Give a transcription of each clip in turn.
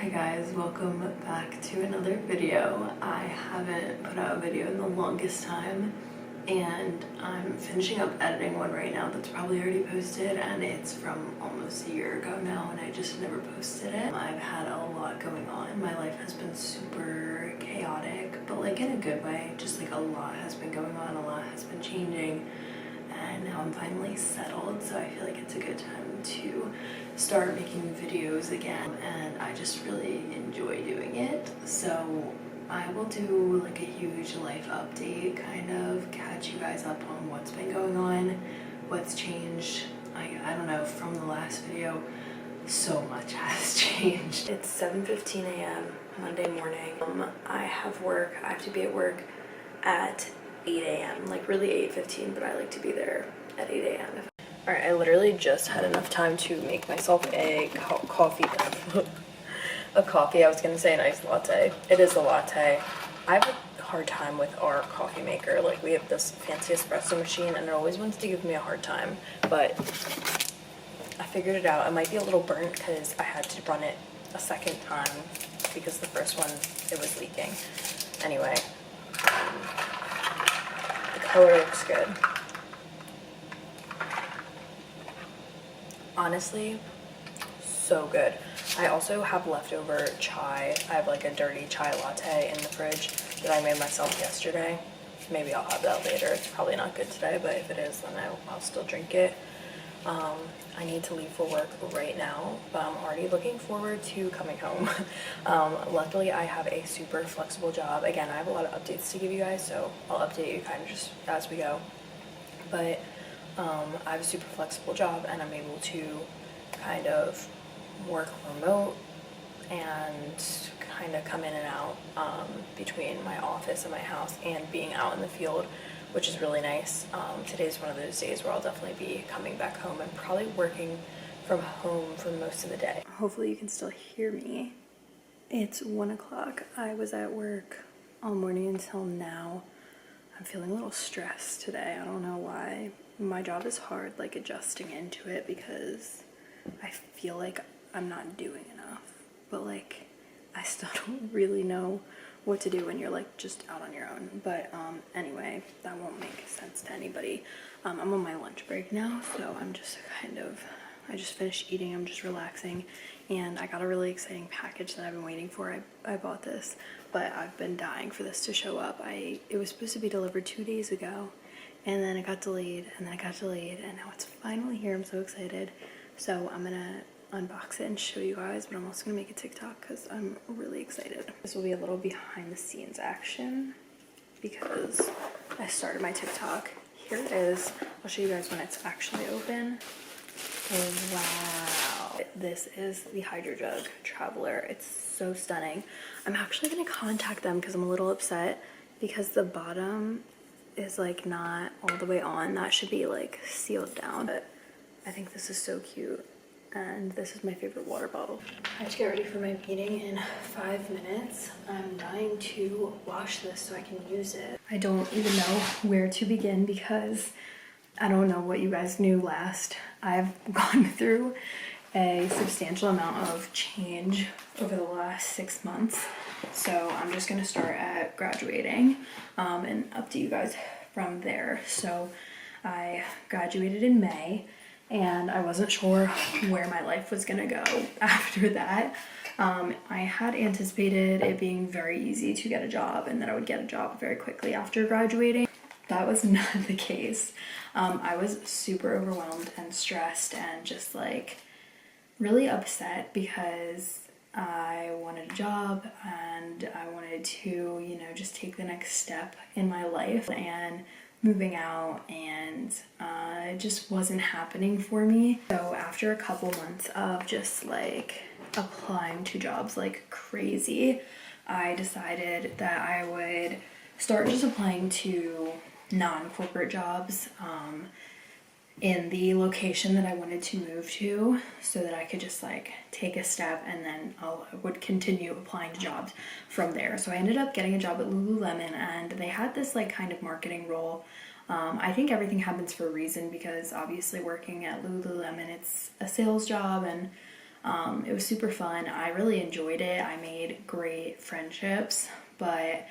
Hi guys, welcome back to another video. I haven't put out a video in the longest time and I'm finishing up editing one right now that's probably already posted, and it's from almost a year ago now and I just never posted it. I've had a lot going on. My life has been super chaotic, but like in a good way. Just like a lot has been going on, a lot has been changing, and now I'm finally settled, so I feel like it's a good time to start making videos again, and I just really enjoy doing it. So I will do like a huge life update, kind of catch you guys up on what's been going on, what's changed. I don't know, from the last video, so much has changed. It's 7:15 a.m. Monday morning. I have work. I have to be at work at 8 a.m. like really 8:15, but I like to be there at 8 a.m. All right, I literally just had enough time to make myself a coffee. A coffee, I was gonna say an iced latte. It is a latte. I have a hard time with our coffee maker. Like, we have this fancy espresso machine and it always wants to give me a hard time, but I figured it out. It might be a little burnt because I had to run it a second time because the first one, it was leaking. Anyway, the color looks good. Honestly, so good. I also have leftover chai. I have like a dirty chai latte in the fridge that I made myself yesterday. Maybe I'll have that later. It's probably not good today, but if it is, then I'll still drink it. I need to leave for work right now, but I'm already looking forward to coming home. Luckily, I have a super flexible job. Again, I have a lot of updates to give you guys, so I'll update you kind of just as we go. But I have a super flexible job and I'm able to kind of work remote and kind of come in and out between my office and my house and being out in the field, which is really nice. Today's one of those days where I'll definitely be coming back home and probably working from home for most of the day. Hopefully you can still hear me. It's 1 o'clock. I was at work all morning until now. I'm feeling a little stressed today. I don't know why. My job is hard, like adjusting into it, because I feel like I'm not doing enough, but like I still don't really know what to do when you're like just out on your own. But anyway, that won't make sense to anybody. I'm on my lunch break now, so I'm just I just finished eating, I'm just relaxing, and I got a really exciting package that I've been waiting for. I bought this, but I've been dying for this to show up. It was supposed to be delivered 2 days ago, and then it got delayed, and then it got delayed, and now it's finally here. I'm so excited. So I'm gonna unbox it and show you guys, but I'm also gonna make a TikTok because I'm really excited. This will be a little behind the scenes action because I started my TikTok. Here it is. I'll show you guys when it's actually open. Wow. This is the Hydro Jug Traveler. It's so stunning. I'm actually gonna contact them because I'm a little upset because the bottom is like not all the way on. That should be like sealed down, but I think this is so cute, and this is my favorite water bottle. I have to get ready for my meeting in 5 minutes. I'm dying to wash this so I can use it. I don't even know where to begin because I don't know what you guys knew last. I've gone through a substantial amount of change over the last 6 months. So I'm just gonna start at graduating and update you guys from there. So I graduated in May and I wasn't sure where my life was gonna go after that. I had anticipated it being very easy to get a job and that I would get a job very quickly after graduating. That was not the case. I was super overwhelmed and stressed and just like really upset because I wanted a job and I wanted to, you know, just take the next step in my life, and moving out, and it just wasn't happening for me. So after a couple months of just like applying to jobs like crazy, I decided that I would start just applying to non-corporate jobs in the location that I wanted to move to, so that I could just like take a step and then I would continue applying to jobs from there. So I ended up getting a job at Lululemon, and they had this like kind of marketing role. I think everything happens for a reason, because obviously working at Lululemon, it's a sales job, and It was super fun. I really enjoyed it. I made great friendships, but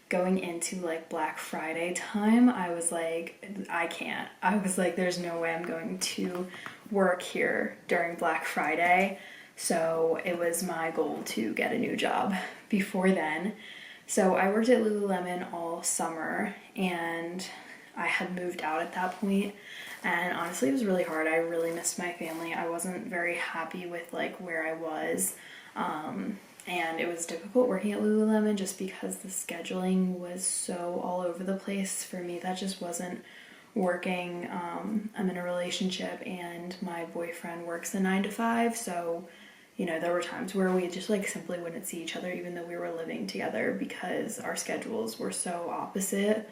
going into like Black Friday time, I was like, I can't. I was like, there's no way I'm going to work here during Black Friday. So it was my goal to get a new job before then. So I worked at Lululemon all summer, and I had moved out at that point, and honestly it was really hard. I really missed my family. I wasn't very happy with like where I was, and it was difficult working at Lululemon just because the scheduling was so all over the place. For me, that just wasn't working. I'm in a relationship and my boyfriend works a 9 to 5, so you know, there were times where we just like simply wouldn't see each other even though we were living together because our schedules were so opposite.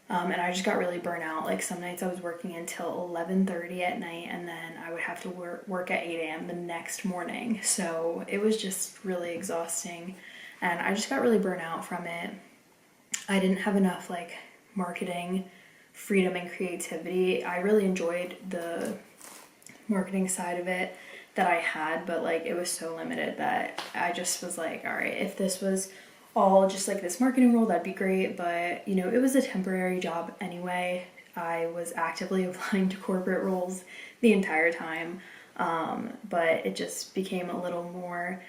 And I just got really burnt out. Like some nights I was working until 11:30 at night, and then I would have to work at 8 a.m. the next morning. So it was just really exhausting, and I just got really burnt out from it. I didn't have enough like marketing freedom and creativity. I really enjoyed the marketing side of it that I had, but like it was so limited that I just was like, all right, if this was all just like this marketing role, that'd be great. But you know, it was a temporary job anyway. I was actively applying to corporate roles the entire time, but it just became a little more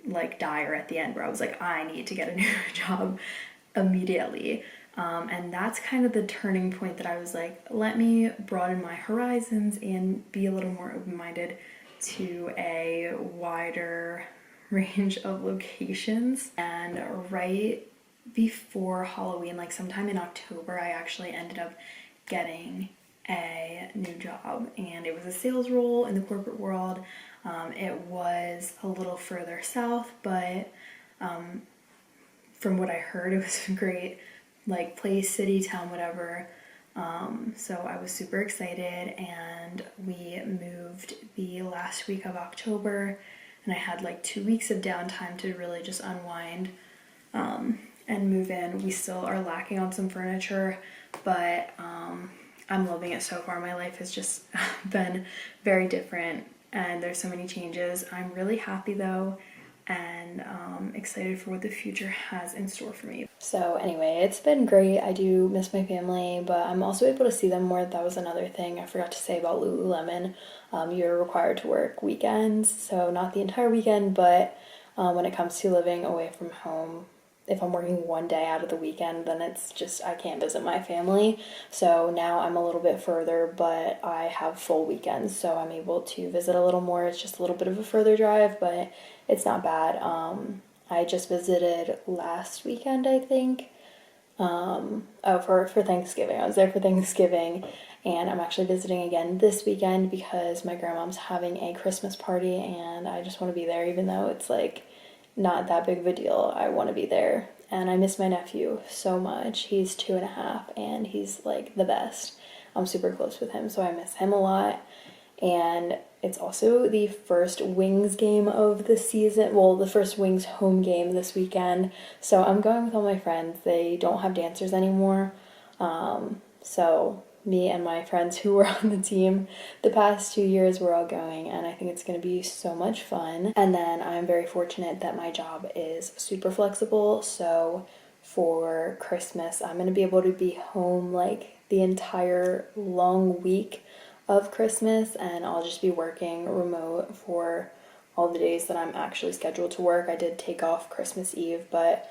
like dire at the end where I was like, I need to get a new job immediately. And that's kind of the turning point that I was like, let me broaden my horizons and be a little more open-minded to a wider range of locations. And right before Halloween, like sometime in October, I actually ended up getting a new job, and it was a sales role in the corporate world. It was a little further south, but from what I heard, it was a great like place, city, town, whatever. So I was super excited, and we moved the last week of October, and I had like 2 weeks of downtime to really just unwind and move in. We still are lacking on some furniture, but I'm loving it so far. My life has just been very different, and there's so many changes. I'm really happy though, and excited for what the future has in store for me. So anyway, it's been great. I do miss my family, but I'm also able to see them more. That was another thing I forgot to say about Lululemon. You're required to work weekends, so not the entire weekend, but when it comes to living away from home, if I'm working one day out of the weekend, then it's just, I can't visit my family. So now I'm a little bit further, but I have full weekends, so I'm able to visit a little more. It's just a little bit of a further drive, but it's not bad. I just visited last weekend, I think. For Thanksgiving. I was there for Thanksgiving, and I'm actually visiting again this weekend because my grandma's having a Christmas party, and I just want to be there even though it's like not that big of a deal. I want to be there, and I miss my nephew so much. He's 2.5, and he's like the best. I'm super close with him, so I miss him a lot. And it's also the first Wings game of the season. Well, the first Wings home game this weekend. So I'm going with all my friends. They don't have dancers anymore. So me and my friends who were on the team the past 2 years, we're all going, and I think it's going to be so much fun. And then I'm very fortunate that my job is super flexible. So for Christmas, I'm going to be able to be home like the entire long week of Christmas, and I'll just be working remote for all the days that I'm actually scheduled to work. I did take off Christmas Eve, but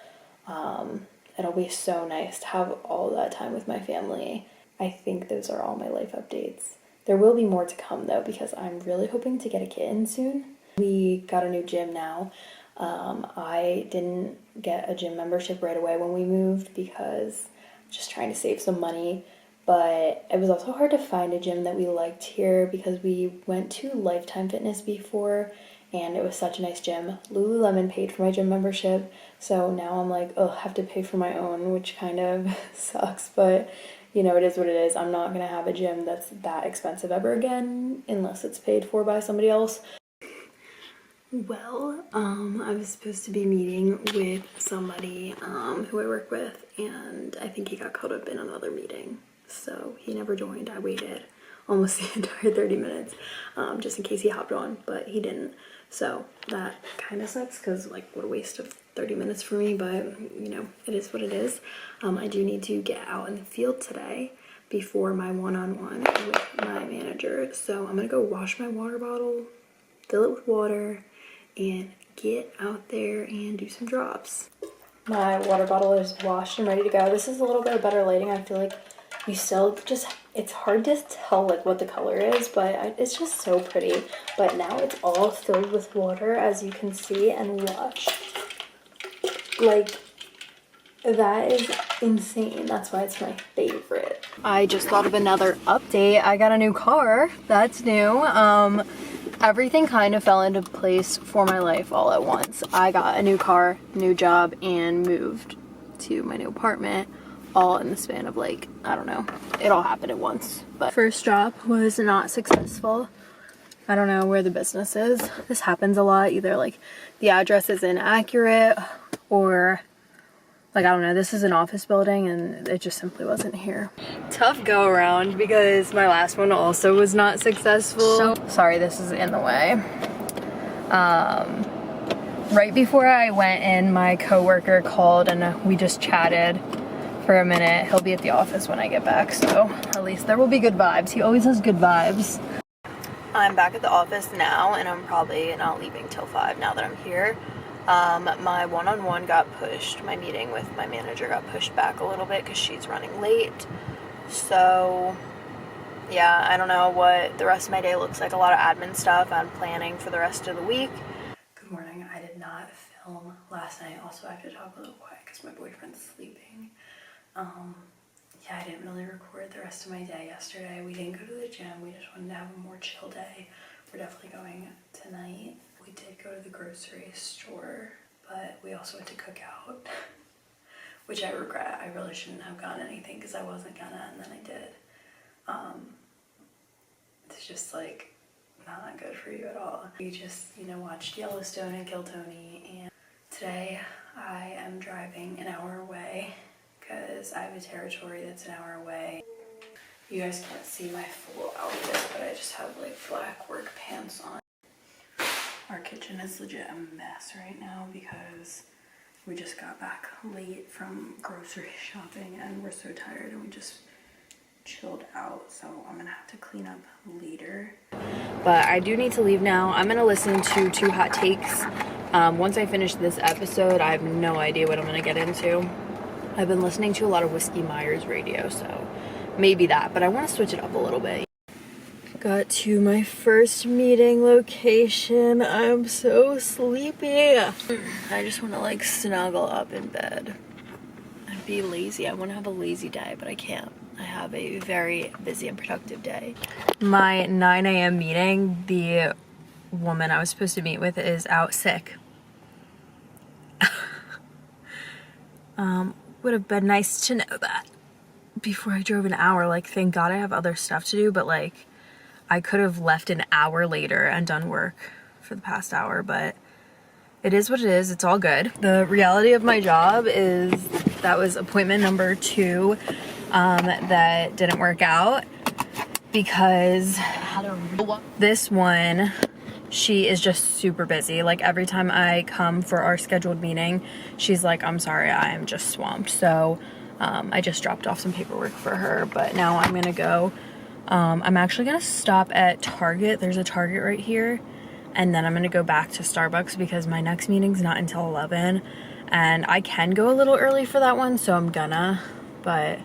it'll be so nice to have all that time with my family. I think those are all my life updates. There will be more to come though, because I'm really hoping to get a kitten soon. We got a new gym now. I didn't get a gym membership right away when we moved because I'm just trying to save some money. But it was also hard to find a gym that we liked here because we went to Lifetime Fitness before, and it was such a nice gym. Lululemon paid for my gym membership, so now I'm like, oh, I have to pay for my own, which kind of sucks, but you know, it is what it is. I'm not gonna have a gym that's that expensive ever again unless it's paid for by somebody else. Well, I was supposed to be meeting with somebody who I work with, and I think he got caught up in another meeting. So he never joined. I waited almost the entire 30 minutes just in case he hopped on, but he didn't. So that kind of sucks because like what a waste of 30 minutes for me, but you know, it is what it is. I do need to get out in the field today before my one-on-one with my manager. So I'm gonna go wash my water bottle, fill it with water, and get out there and do some drops. My water bottle is washed and ready to go. This is a little bit of better lighting. I feel like you still just, it's hard to tell like what the color is, but it's just so pretty. But now it's all filled with water, as you can see, and watch. Like, that is insane. That's why it's my favorite. I just thought of another update. I got a new car. That's new. Everything kind of fell into place for my life all at once. I got a new car, new job, and moved to my new apartment all in the span of like, I don't know. It all happened at once. But first job was not successful. I don't know where the business is. This happens a lot. Either like the address is inaccurate or like, I don't know, this is an office building and it just simply wasn't here. Tough go around because my last one also was not successful. Sorry, this is in the way. Right before I went in, my coworker called and we just chatted for a minute. He'll be at the office when I get back, so at least there will be good vibes. He always has good vibes. I'm back at the office now and I'm probably not leaving till 5 now that I'm here. My one-on-one got pushed. My meeting with my manager got pushed back a little bit because she's running late. So, yeah, I don't know what the rest of my day looks like. A lot of admin stuff. I'm planning for the rest of the week. Good morning. I did not film last night. Also, I have to talk a little quiet because my boyfriend's sleeping. Yeah, I didn't really record the rest of my day yesterday. We didn't go to the gym. We just wanted to have a more chill day. We're definitely going tonight. We did go to the grocery store, but we also went to Cookout, which I regret. I really shouldn't have gotten anything because I wasn't gonna, and then I did. It's just like not good for you at all. We just, you know, watched Yellowstone and Kill Tony, and today I am driving an hour away because I have a territory that's an hour away. You guys can't see my full outfit, but I just have like black work pants on. Our kitchen is legit a mess right now because we just got back late from grocery shopping and we're so tired and we just chilled out, so I'm gonna have to clean up later. But I do need to leave now. I'm gonna listen to 2 hot takes. Once I finish this episode, I have no idea what I'm gonna get into. I've been listening to a lot of Whiskey Myers radio, so maybe that, but I want to switch it up a little bit. Got to my first meeting location. I'm so sleepy. I just want to like snuggle up in bed and be lazy. I want to have a lazy day, but I can't. I have a very busy and productive day. My 9 a.m. meeting, the woman I was supposed to meet with is out sick. Would have been nice to know that before I drove an hour. Like, thank God I have other stuff to do, but like, I could have left an hour later and done work for the past hour, but it is what it is. It's all good. The reality of my job is that was appointment number 2 that didn't work out because this one, she is just super busy. Like, every time I come for our scheduled meeting, she's like, I'm sorry, I am just swamped. So I just dropped off some paperwork for her, but now I'm gonna go. I'm actually gonna stop at Target. There's a Target right here. And then I'm gonna go back to Starbucks because my next meeting's not until 11. And I can go a little early for that one, so I'm gonna. But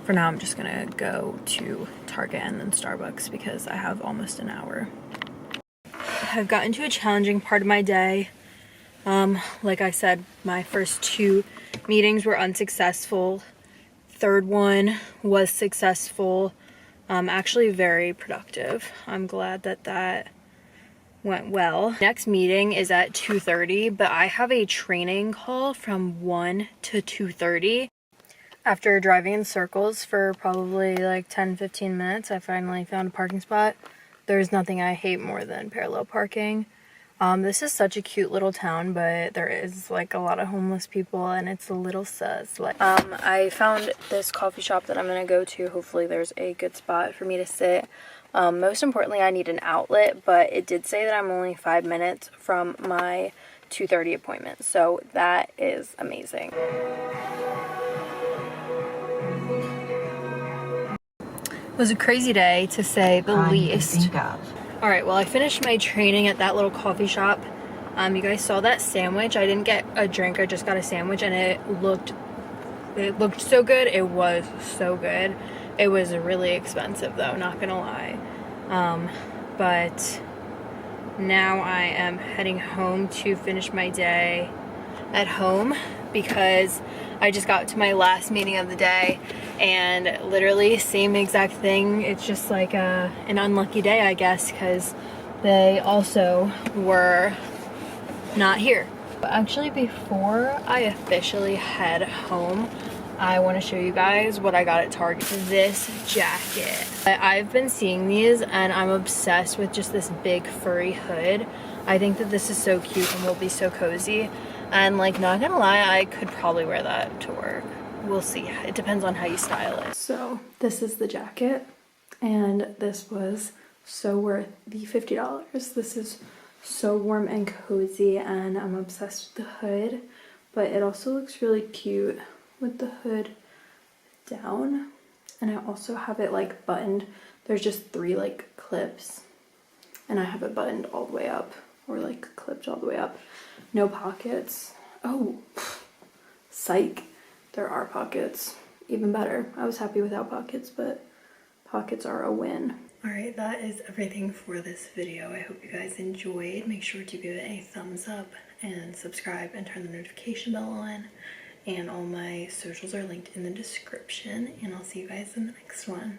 for now, I'm just gonna go to Target and then Starbucks because I have almost an hour. I've gotten to a challenging part of my day. Like I said, my first 2 meetings were unsuccessful. Third one was successful. Actually very productive. I'm glad that that went well. Next meeting is at 2:30, but I have a training call from 1 to 2:30. After driving in circles for probably like 10-15 minutes, I finally found a parking spot. There's nothing I hate more than parallel parking. This is such a cute little town, but there is like a lot of homeless people and it's a little sus. Like, I found this coffee shop that I'm gonna go to. Hopefully there's a good spot for me to sit. Most importantly, I need an outlet, but it did say that I'm only 5 minutes from my 2:30 appointment, so that is amazing. It was a crazy day, to say the least. All right, well, I finished my training at that little coffee shop. You guys saw that sandwich. I didn't get a drink, I just got a sandwich, and it looked so good. It was so good. It was really expensive though, not gonna lie. But now I am heading home to finish my day at home because I just got to my last meeting of the day, and literally same exact thing. It's just like an unlucky day, I guess, because they also were not here. But actually, before I officially head home, I want to show you guys what I got at Target. This jacket. I've been seeing these and I'm obsessed with just this big furry hood. I think that this is so cute and will be so cozy. And like, not gonna lie, I could probably wear that to work. We'll see. It depends on how you style it. So this is the jacket, and this was so worth the $50. This is so warm and cozy, and I'm obsessed with the hood, but it also looks really cute with the hood down. And I also have it like buttoned. There's just 3 like clips, and I have it buttoned all the way up, or like clipped all the way up. No pockets. Oh, psych. There are pockets. Even better. I was happy without pockets, but pockets are a win. Alright, that is everything for this video. I hope you guys enjoyed. Make sure to give it a thumbs up and subscribe and turn the notification bell on. And all my socials are linked in the description. And I'll see you guys in the next one.